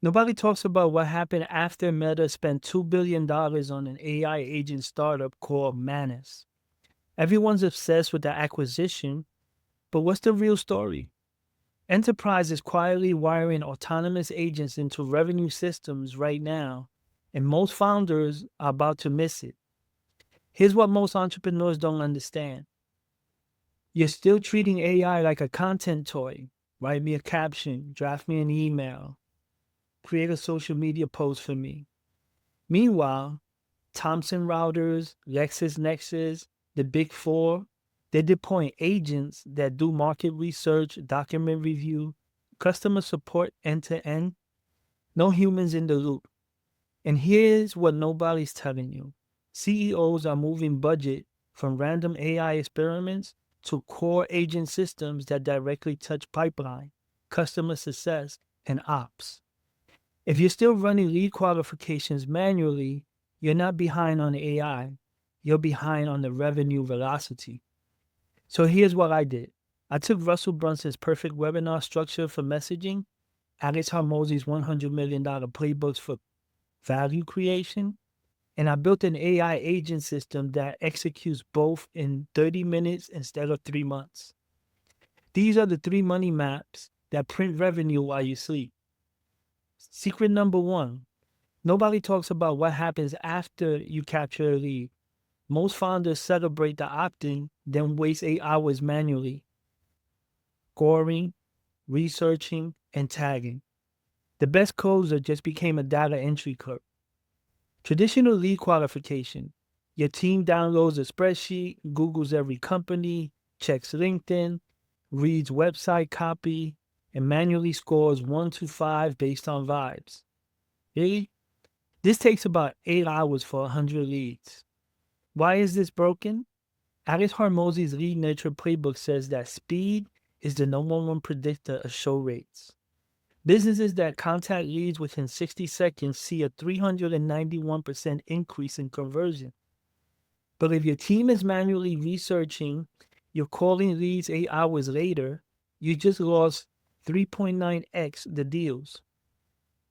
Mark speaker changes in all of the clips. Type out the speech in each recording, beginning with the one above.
Speaker 1: Nobody talks about what happened after Meta spent $2 billion on an AI agent startup called Manus. Everyone's obsessed with the acquisition, but what's the real story? Enterprise is quietly wiring autonomous agents into revenue systems right now, and most founders are about to miss it. Here's what most entrepreneurs don't understand: you're still treating AI like a content toy. Write me a caption, draft me an email, create a social media post for me. Meanwhile, Thomson Reuters, LexisNexis, the Big Four, they're deploying agents that do market research, document review, customer support end to end. No humans in the loop. And here's what nobody's telling you: CEOs are moving budget from random AI experiments to core agent systems that directly touch pipeline, customer success, and ops. If you're still running lead qualifications manually, you're not behind on AI. You're behind on the revenue velocity. So here's what I did. I took Russell Brunson's perfect webinar structure for messaging, Alex Hormozy's $100 million playbooks for value creation, and I built an AI agent system that executes both in 30 minutes instead of 3 months. These are the three money maps that print revenue while you sleep. Secret number one: nobody talks about what happens after you capture a lead. Most founders celebrate the opt-in, then waste 8 hours manually scoring, researching, and tagging. The best closer just became a data entry clerk. Traditional lead qualification: your team downloads a spreadsheet, Googles every company, checks LinkedIn, reads website copy, and manually scores 1 to 5 based on vibes. Really? This takes about 8 hours for 100 leads. Why is this broken? Alex Hormozy's lead nurture playbook says that speed is the number one predictor of show rates. Businesses that contact leads within 60 seconds see a 391% increase in conversion. But if your team is manually researching, you're calling leads 8 hours later, you just lost 3.9x the deals.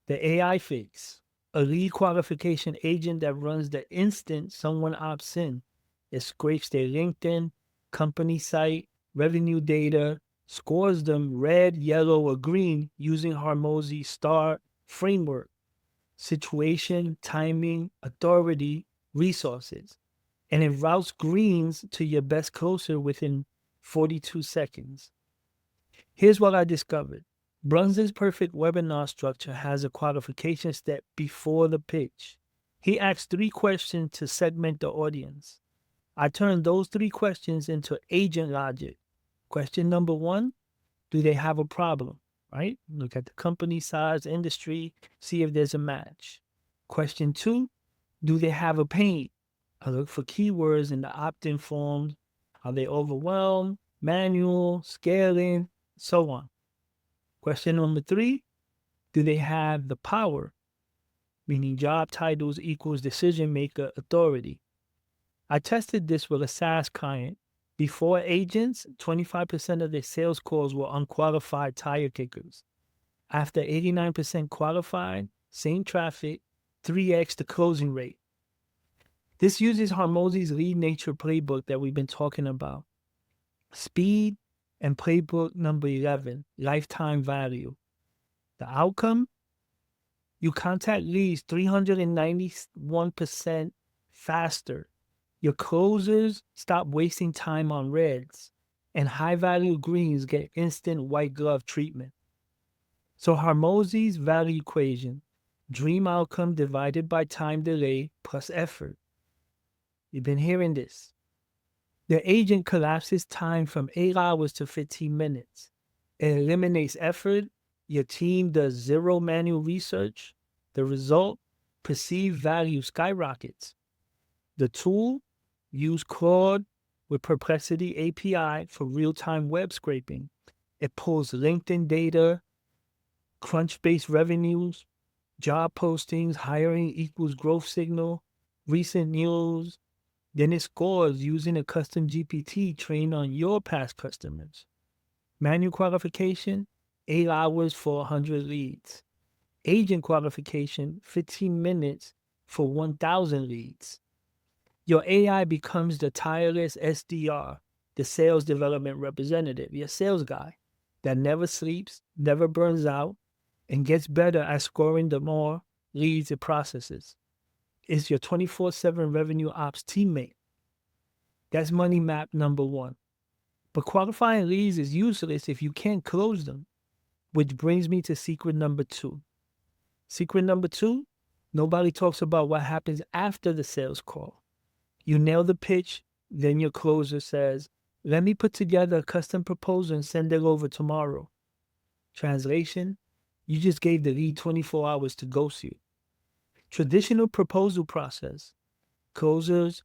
Speaker 1: The AI fix: a lead qualification agent that runs the instant someone opts in. It scrapes their LinkedIn, company site, revenue data, scores them red, yellow, or green using Hormozy STAR framework: situation, timing, authority, resources. And it routes greens to your best closer within 42 seconds. Here's what I discovered. Brunson's perfect webinar structure has a qualification step before the pitch. He asks 3 questions to segment the audience. I turned those 3 questions into agent logic. Question number one: do they have a problem? Right? Look at the company size, industry, see if there's a match. Question two: do they have a pain? I look for keywords in the opt-in forms. Are they overwhelmed, manual, scaling, so on? Question number three: do they have the power? Meaning job titles equals decision maker authority. I tested this with a SaaS client. Before agents, 25% of their sales calls were unqualified tire kickers. After 89% qualified, same traffic, 3x the closing rate. This uses Hormozy's lead nature playbook that we've been talking about. Speed and playbook number 11, lifetime value. The outcome: you contact leads 391% faster. Your closers stop wasting time on reds, and high value greens get instant white glove treatment. So Hormozy's value equation: dream outcome divided by time delay plus effort. You've been hearing this. The agent collapses time from 8 hours to 15 minutes. It eliminates effort. Your team does zero manual research. The result: perceived value skyrockets. The tool: use Claude with Perplexity API for real-time web scraping. It pulls LinkedIn data, Crunchbase revenues, job postings, hiring equals growth signal, recent news. Then it scores using a custom GPT trained on your past customers. Manual qualification: 8 hours for 100 leads. Agent qualification, 15 minutes for 1,000 leads. Your AI becomes the tireless SDR, the sales development representative, your sales guy that never sleeps, never burns out, and gets better at scoring the more leads it processes. It's your 24/7 revenue ops teammate. That's money map number one. But qualifying leads is useless if you can't close them, which brings me to secret number two. Secret number two, nobody talks about what happens after the sales call. You nail the pitch, then your closer says, let me put together a custom proposal and send it over tomorrow. Translation, you just gave the lead 24 hours to ghost you. Traditional proposal process, closers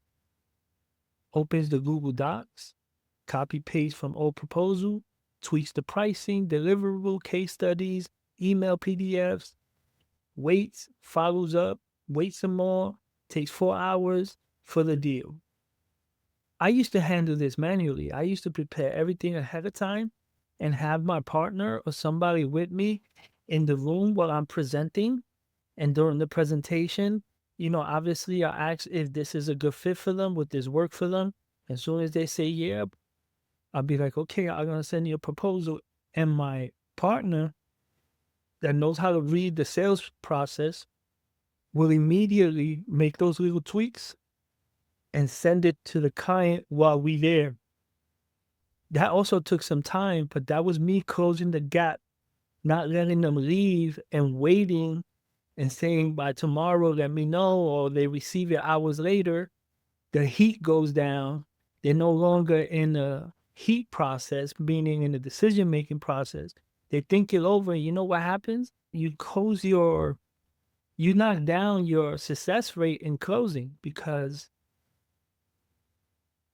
Speaker 1: opens the Google Docs, copy paste from old proposal, tweaks the pricing, deliverable, case studies, email PDFs, waits, follows up, waits some more, takes 4 hours for the deal. I used to handle this manually. I used to prepare everything ahead of time and have my partner or somebody with me in the room while I'm presenting. And during the presentation, obviously I ask if this is a good fit for them, would this work for them? As soon as they say yeah, I'll be like, okay, I'm gonna send you a proposal. And my partner that knows how to read the sales process will immediately make those little tweaks and send it to the client while we there. That also took some time, but that was me closing the gap, not letting them leave and waiting and saying by tomorrow, let me know, or they receive it hours later. The heat goes down. They're no longer in the heat process, meaning in the decision-making process. They think it over. You know what happens? You knock down your success rate in closing because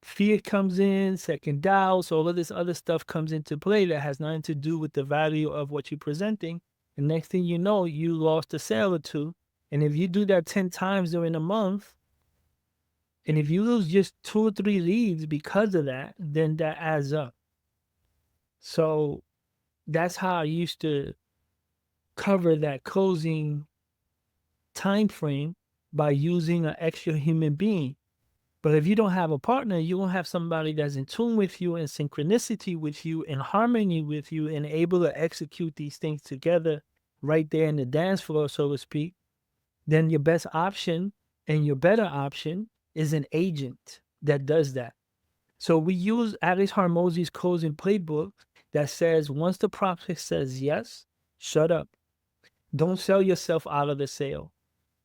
Speaker 1: fear comes in, second doubts, all of this other stuff comes into play that has nothing to do with the value of what you're presenting. And next thing you know, you lost a sale or two. And if you do that 10 times during a month, and if you lose just 2 or 3 leads because of that, then that adds up. So that's how I used to cover that closing time frame by using an extra human being. But if you don't have a partner, you won't have somebody that's in tune with you, in synchronicity with you, in harmony with you, and able to execute these things together right there in the dance floor, so to speak. Then your best option and your better option is an agent that does that. So we use Alex Hormozy's closing playbook that says once the prospect says yes, shut up. Don't sell yourself out of the sale.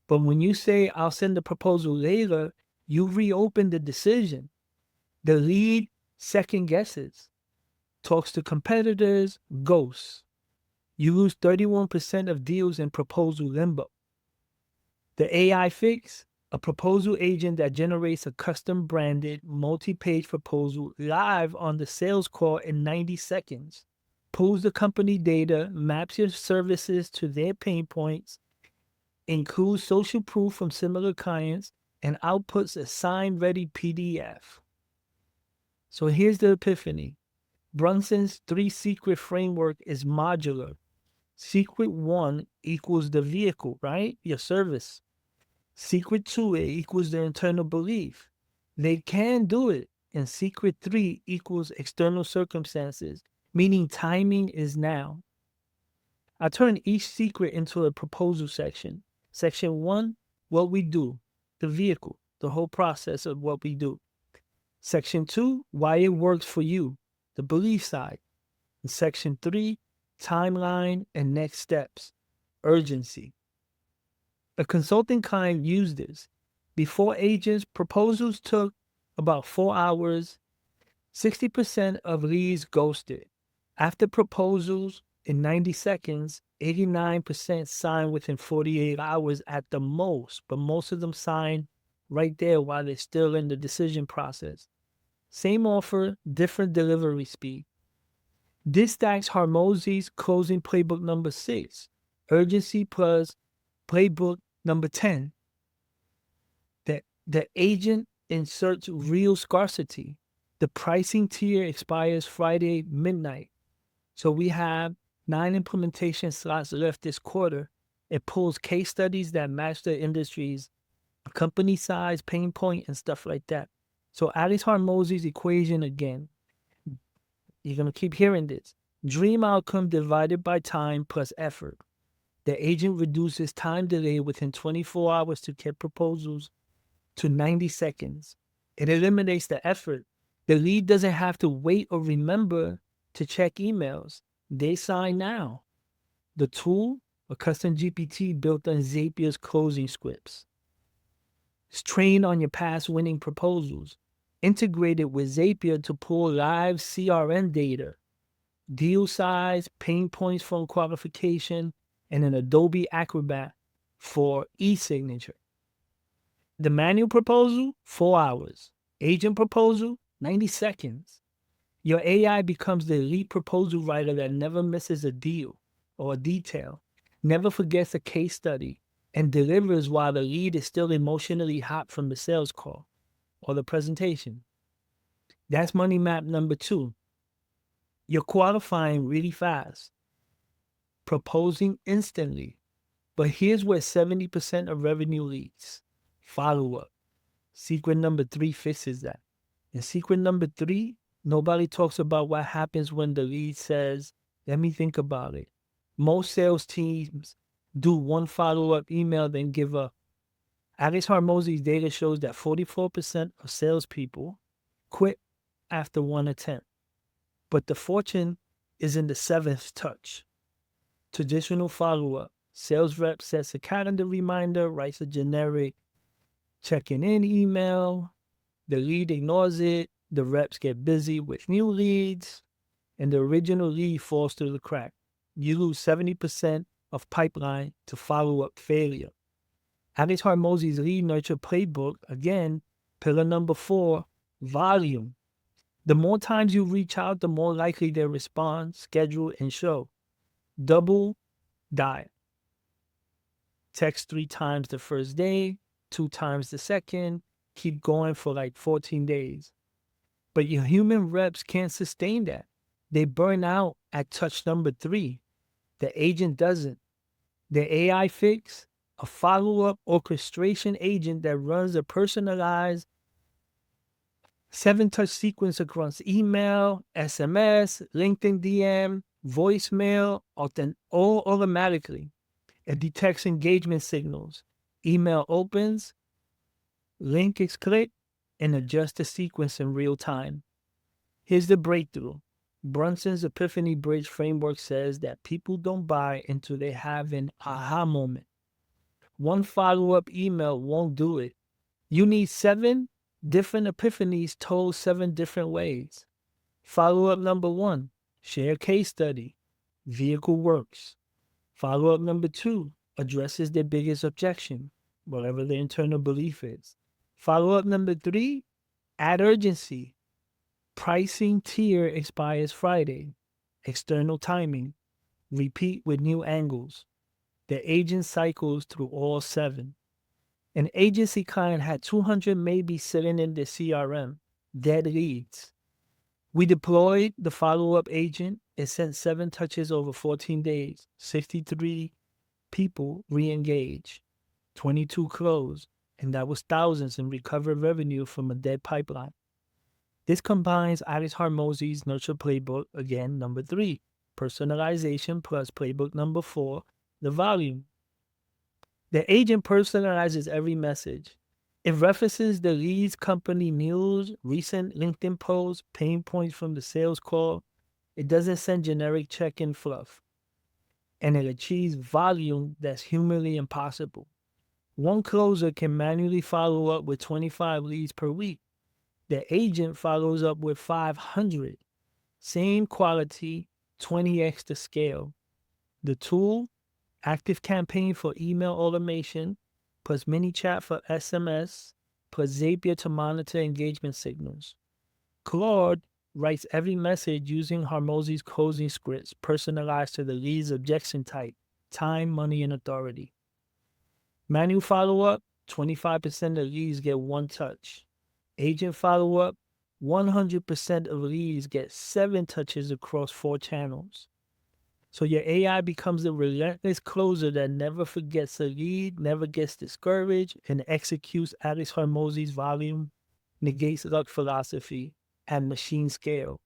Speaker 1: But when you say, I'll send the proposal later, you reopen the decision. The lead second guesses, talks to competitors, ghosts. You lose 31% of deals in proposal limbo. The AI fix, a proposal agent that generates a custom branded multi-page proposal live on the sales call in 90 seconds, pulls the company data, maps your services to their pain points, includes social proof from similar clients, and outputs a sign-ready PDF. So here's the epiphany. Brunson's 3-secret framework is modular. Secret 1 equals the vehicle, right? Your service. Secret 2 equals the internal belief. They can do it. And secret 3 equals external circumstances, meaning timing is now. I turn each secret into a proposal section. Section 1, what we do, the vehicle, the whole process of what we do. Section 2, why it works for you, the belief side. And section 3, timeline and next steps, urgency. A consulting client used this. Before agents, proposals took about 4 hours. 60% of leads ghosted. After proposals, in 90 seconds, 89% signed within 48 hours at the most, but most of them signed right there while they're still in the decision process. Same offer, different delivery speed. This stacks Hormozy's closing playbook number 6, urgency plus playbook number 10. The agent inserts real scarcity. The pricing tier expires Friday midnight. So we have 9 implementation slots left this quarter. It pulls case studies that match the industry's company size, pain point, and stuff like that. So Alice Hormozzi's equation again, you're going to keep hearing this. Dream outcome divided by time plus effort. The agent reduces time delay within 24 hours to get proposals to 90 seconds. It eliminates the effort. The lead doesn't have to wait or remember to check emails. They sign now. The tool, a custom GPT built on Zapier's closing scripts. It's trained on your past winning proposals. Integrated with Zapier to pull live CRM data, deal size, pain points from qualification, and an Adobe Acrobat for e-signature. The manual proposal, 4 hours. Agent proposal, 90 seconds. Your AI becomes the elite proposal writer that never misses a deal or a detail, never forgets a case study, and delivers while the lead is still emotionally hot from the sales call or the presentation. That's money map number 2. You're qualifying really fast, proposing instantly. But here's where 70% of revenue leads. Follow up. Secret number 3 fixes that. And secret number 3, nobody talks about what happens when the lead says, let me think about it. Most sales teams do one follow-up email, then give up. Alex Hormozzi's data shows that 44% of salespeople quit after one attempt. But the fortune is in the 7th touch. Traditional follow-up. Sales rep sets a calendar reminder, writes a generic checking in email. The lead ignores it. The reps get busy with new leads, and the original lead falls through the crack. You lose 70% of pipeline to follow-up failure. Alex Hormozzi's lead nurture playbook, again, pillar number 4, volume. The more times you reach out, the more likely they respond, schedule, and show. Double dial. Text 3 times the first day, 2 times the second, keep going for like 14 days. But your human reps can't sustain that. They burn out at touch number 3. The agent doesn't. The AI fix, a follow-up orchestration agent that runs a personalized 7-touch sequence across email, SMS, LinkedIn DM, voicemail, all automatically. It detects engagement signals. Email opens, link is clicked, and adjusts the sequence in real time. Here's the breakthrough. Brunson's Epiphany Bridge framework says that people don't buy until they have an aha moment. One follow-up email won't do it. You need 7 different epiphanies told 7 different ways. Follow-up number 1, share case study. Vehicle works. Follow-up number 2, addresses their biggest objection, whatever the internal belief is. Follow-up number 3, add urgency. Pricing tier expires Friday. External timing. Repeat with new angles. The agent cycles through all 7. An agency client had 200 maybe sitting in their CRM, dead leads. We deployed the follow-up agent. It sent 7 touches over 14 days. 63 people re-engaged. 22 closed. And that was thousands in recovered revenue from a dead pipeline. This combines Alex Hormozzi's Nurture Playbook, again, number 3, personalization plus playbook number 4, the volume. The agent personalizes every message. It references the lead's company news, recent LinkedIn posts, pain points from the sales call. It doesn't send generic check-in fluff. And it achieves volume that's humanly impossible. One closer can manually follow up with 25 leads per week. The agent follows up with 500. Same quality, 20x the scale. The tool, Active Campaign for email automation, plus MiniChat for SMS, plus Zapier to monitor engagement signals. Claude writes every message using Hormozzi's closing scripts, personalized to the lead's objection type, time, money, and authority. Manual follow-up, 25% of leads get 1 touch. Agent follow-up, 100% of leads get 7 touches across 4 channels. So your AI becomes a relentless closer that never forgets a lead, never gets discouraged, and executes Alex Hormozy's volume, negates luck philosophy, and machine scale.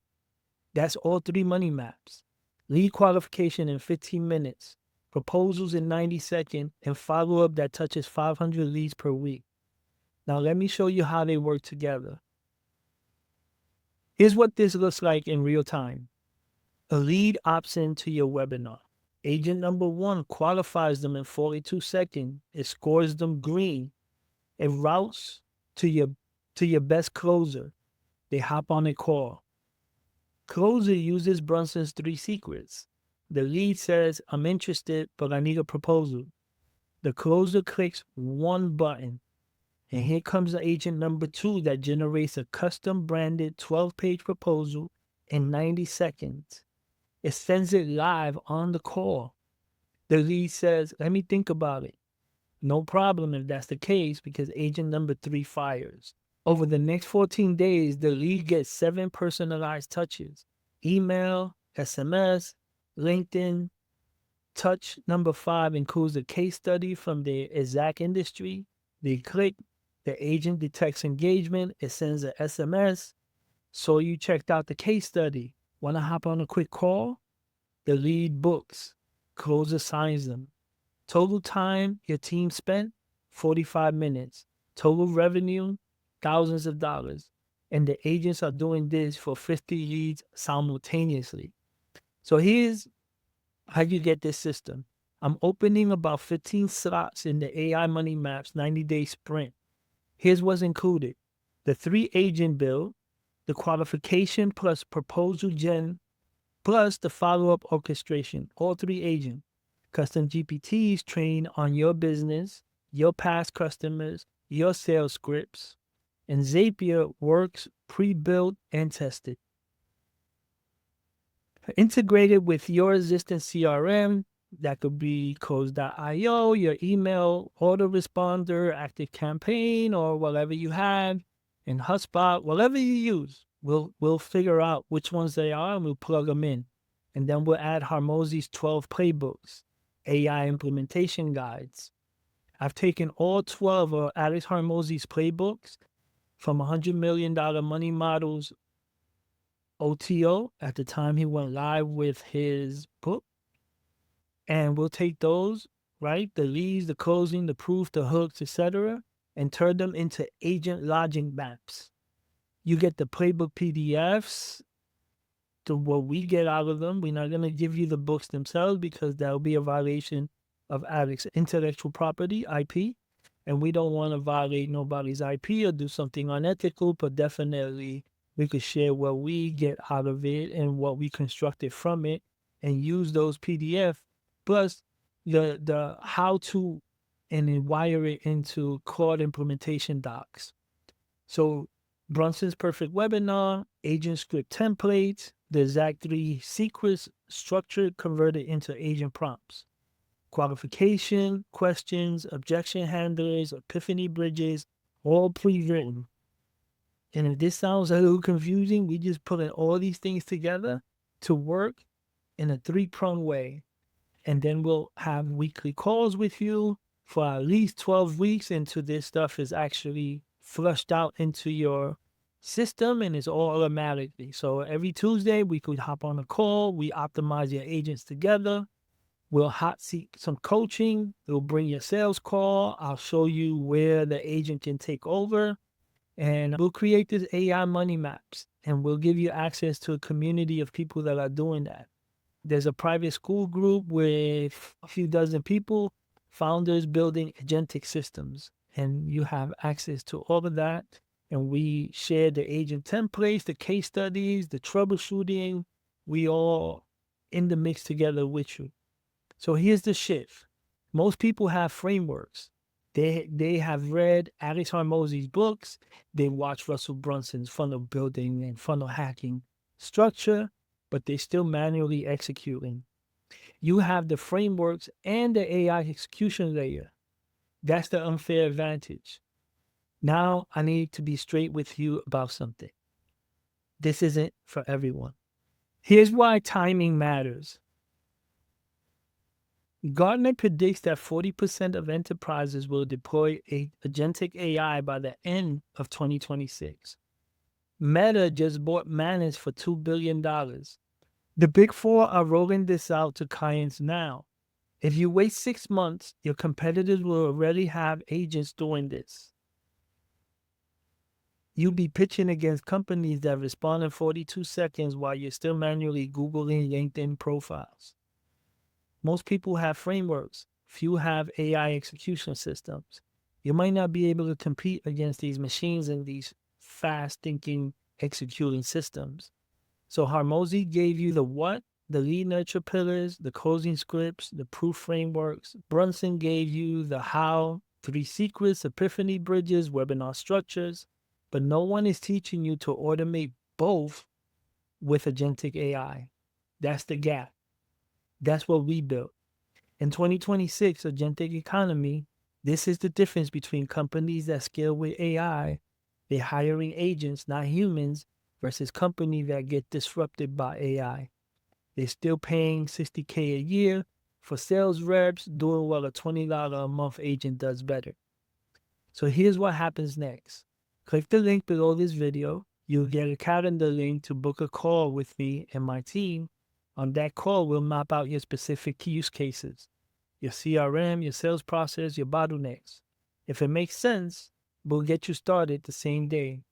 Speaker 1: That's all three money maps. Lead qualification in 15 minutes, proposals in 90 seconds, and follow up that touches 500 leads per week. Now, let me show you how they work together. Here's what this looks like in real time. A lead opts into your webinar. Agent number one qualifies them in 42 seconds. It scores them green. It routes to your best closer. They hop on a call. Closer uses Brunson's three secrets. The lead says, I'm interested, but I need a proposal. The closer clicks one button. And here comes the agent number two that generates a custom branded 12-page proposal in 90 seconds. It sends it live on the call. The lead says, let me think about it. No problem if that's the case, because agent number three fires. Over the next 14 days, the lead gets 7 personalized touches: email, SMS, LinkedIn. Touch number 5 includes a case study from the exact industry. They click, the agent detects engagement, it sends an SMS. So you checked out the case study. Want to hop on a quick call? The lead books. Closer signs them. Total time your team spent, 45 minutes. Total revenue, thousands of dollars. And the agents are doing this for 50 leads simultaneously. So here's how you get this system. I'm opening about 15 slots in the AI Money Maps 90-day sprint. Here's what's included: the 3-agent build, the qualification plus proposal gen, plus the follow-up orchestration, all 3 agents. Custom GPTs trained on your business, your past customers, your sales scripts, and Zapier works pre-built and tested. Integrated with your existing CRM, that could be Close.io, your email autoresponder, Active Campaign, or whatever you have, and HubSpot, whatever you use. We'll figure out which ones they are and we'll plug them in. And then we'll add Hormozy's 12 playbooks, AI implementation guides. I've taken all 12 of Alex Hormozy's playbooks from $100 million money models OTO at the time he went live with his book. And we'll take those, right? The leads, the closing, the proof, the hooks, etc., and turn them into agent logic maps. You get the playbook PDFs, to what we get out of them. We're not going to give you the books themselves because that will be a violation of Alex's intellectual property, IP. And we don't want to violate nobody's IP or do something unethical, but definitely we could share what we get out of it and what we constructed from it and use those PDF plus the how to and then wire it into Claude implementation docs. So Brunson's perfect webinar, agent script templates, the exact 3 secrets structured, converted into agent prompts. Qualification, questions, objection handlers, epiphany bridges, all pre-written. And if this sounds a little confusing, we just putting all these things together to work in a 3-pronged way. And then we'll have weekly calls with you for at least 12 weeks until this stuff is actually flushed out into your system and it's all automatically. So every Tuesday we could hop on a call. We optimize your agents together. We'll hot seat some coaching. We'll bring your sales call. I'll show you where the agent can take over. And we'll create this AI money maps. And we'll give you access to a community of people that are doing that. There's a private school group with a few dozen people, founders building agentic systems. And you have access to all of that. And we share the agent templates, the case studies, the troubleshooting. We all in the mix together with you. So here's the shift. Most people have frameworks. They have read Alex Hormozy's books. They watch Russell Brunson's funnel building and funnel hacking structure, but they're still manually executing. You have the frameworks and the AI execution layer. That's the unfair advantage. Now I need to be straight with you about something. This isn't for everyone. Here's why timing matters. Gartner predicts that 40% of enterprises will deploy agentic AI by the end of 2026. Meta just bought Manus for $2 billion. The big four are rolling this out to clients now. If you wait 6 months, your competitors will already have agents doing this. You'll be pitching against companies that respond in 42 seconds while you're still manually Googling LinkedIn profiles. Most people have frameworks. Few have AI execution systems. You might not be able to compete against these machines and these fast thinking executing systems. So Harmozy gave you the what, the lead nurture pillars, the closing scripts, the proof frameworks. Brunson gave you the how, 3 secrets, epiphany bridges, webinar structures. But no one is teaching you to automate both with agentic AI. That's the gap. That's what we built. In 2026, agentic economy, this is the difference between companies that scale with AI, they're hiring agents, not humans, versus companies that get disrupted by AI. They're still paying $60K a year for sales reps, doing what a $20 a month agent does better. So here's what happens next. Click the link below this video. You'll get a calendar link to book a call with me and my team. On that call, we'll map out your specific use cases, your CRM, your sales process, your bottlenecks. If it makes sense, we'll get you started the same day.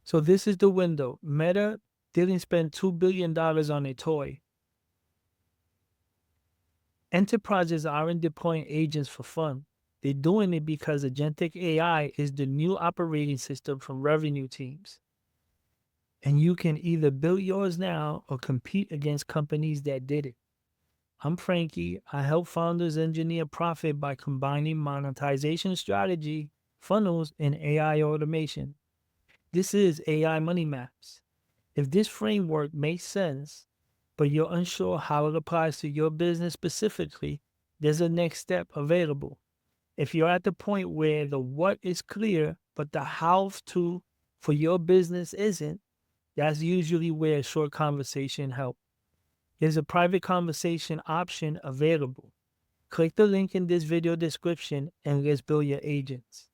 Speaker 1: So this is the window. Meta didn't spend $2 billion on a toy. Enterprises aren't deploying agents for fun. They're doing it because agentic AI is the new operating system from revenue teams. And you can either build yours now or compete against companies that did it. I'm Frankie. I help founders engineer profit by combining monetization strategy, funnels, and AI automation. This is AI Money Maps. If this framework makes sense, but you're unsure how it applies to your business specifically, there's a next step available. If you're at the point where the what is clear, but the how to for your business isn't, that's usually where a short conversation helps. There's a private conversation option available. Click the link in this video description and let's build your agents.